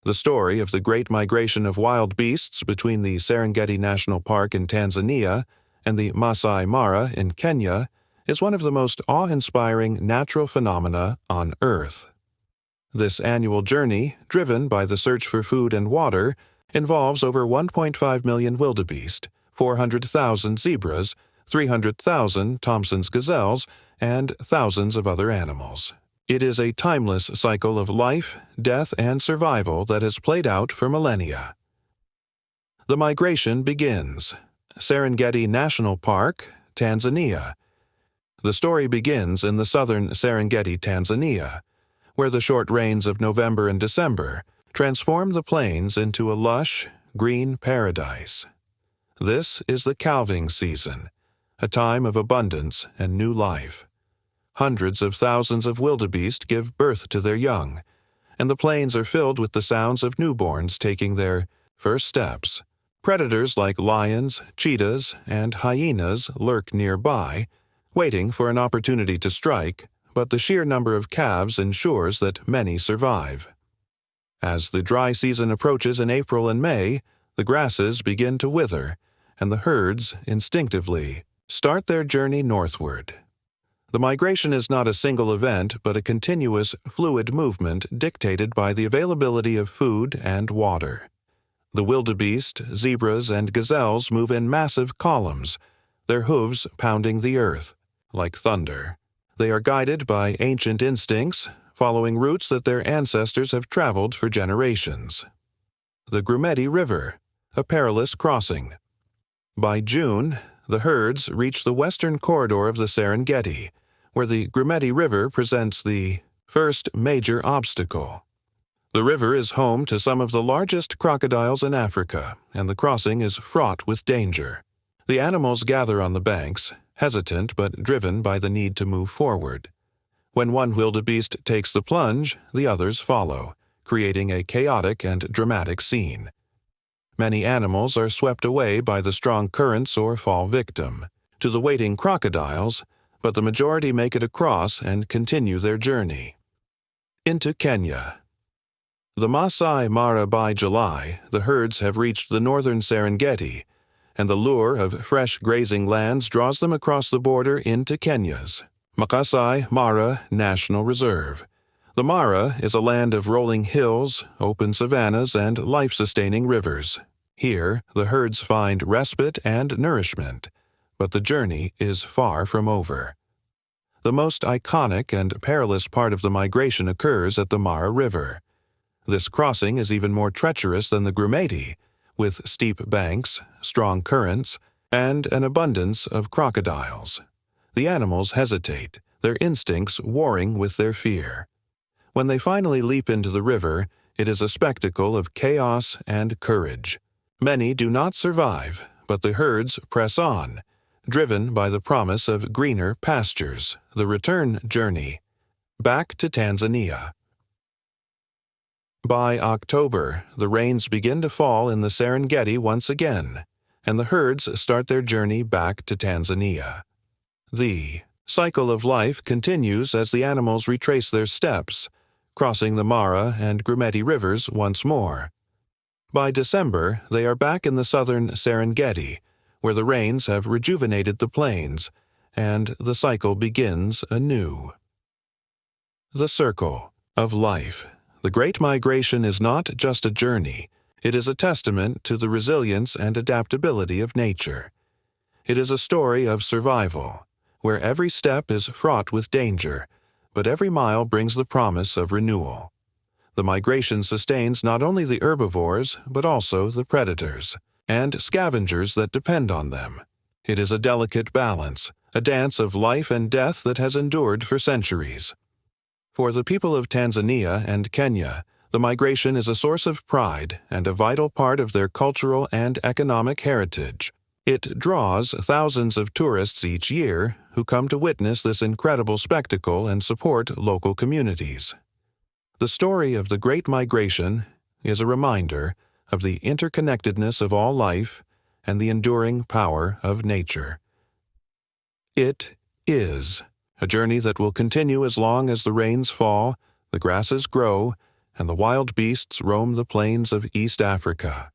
The story of the great migration of wild beasts between the Serengeti National Park in Tanzania and the Maasai Mara in Kenya is one of the most awe-inspiring natural phenomena on Earth. This annual journey, driven by the search for food and water, involves over 1.5 million wildebeest, 400,000 zebras, 300,000 Thompson's gazelles, and thousands of other animals. It is a timeless cycle of life, death, and survival that has played out for millennia. The migration begins. Serengeti National Park, Tanzania. The story begins in the southern Serengeti, Tanzania, where the short rains of November and December transform the plains into a lush, green paradise. This is the calving season, a time of abundance and new life. Hundreds of thousands of wildebeest give birth to their young, and the plains are filled with the sounds of newborns taking their first steps. Predators like lions, cheetahs, and hyenas lurk nearby, waiting for an opportunity to strike, but the sheer number of calves ensures that many survive. As the dry season approaches in April and May, the grasses begin to wither, and the herds, instinctively, start their journey northward. The migration is not a single event, but a continuous, fluid movement dictated by the availability of food and water. The wildebeest, zebras, and gazelles move in massive columns, their hooves pounding the earth like thunder. They are guided by ancient instincts, following routes that their ancestors have traveled for generations. The Serengeti River, a perilous crossing. By June, the herds reach the western corridor of the Serengeti, where the Serengeti River presents the first major obstacle. The river is home to some of the largest crocodiles in Africa, and the crossing is fraught with danger. The animals gather on the banks, hesitant but driven by the need to move forward. When one wildebeest takes the plunge, the others follow, creating a chaotic and dramatic scene. Many animals are swept away by the strong currents or fall victim to the waiting crocodiles, but the majority make it across and continue their journey. Into Kenya. The Maasai Mara. By July, the herds have reached the northern Serengeti, and the lure of fresh grazing lands draws them across the border into Kenya's MAASAI Mara National Reserve. The Mara is a land of rolling hills, open savannas, and life-sustaining rivers. Here, the herds find respite and nourishment, but the journey is far from over. The most iconic and perilous part of the migration occurs at the Mara River. This crossing is even more treacherous than the Serengeti, with steep banks, strong currents, and an abundance of crocodiles. The animals hesitate, their instincts warring with their fear. When they finally leap into the river, it is a spectacle of chaos and courage. Many do not survive, but the herds press on, driven by the promise of greener pastures, the return journey, back to Tanzania. By October, the rains begin to fall in the Serengeti once again, and the herds start their journey back to Tanzania. The cycle of life continues as the animals retrace their steps, crossing the Mara and Serengeti rivers once more. By December, they are back in the southern Serengeti, where the rains have rejuvenated the plains, and the cycle begins anew. The circle of life. The Great Migration is not just a journey, it is a testament to the resilience and adaptability of nature. It is a story of survival, where every step is fraught with danger, but every mile brings the promise of renewal. The migration sustains not only the herbivores, but also the predators and scavengers that depend on them. It is a delicate balance, a dance of life and death that has endured for centuries. For the people of Tanzania and Kenya, the migration is a source of pride and a vital part of their cultural and economic heritage. It draws thousands of tourists each year who come to witness this incredible spectacle and support local communities. The story of the Great Migration is a reminder of the interconnectedness of all life and the enduring power of nature. It is a journey that will continue as long as the rains fall, the grasses grow, and the wild beasts roam the plains of East Africa.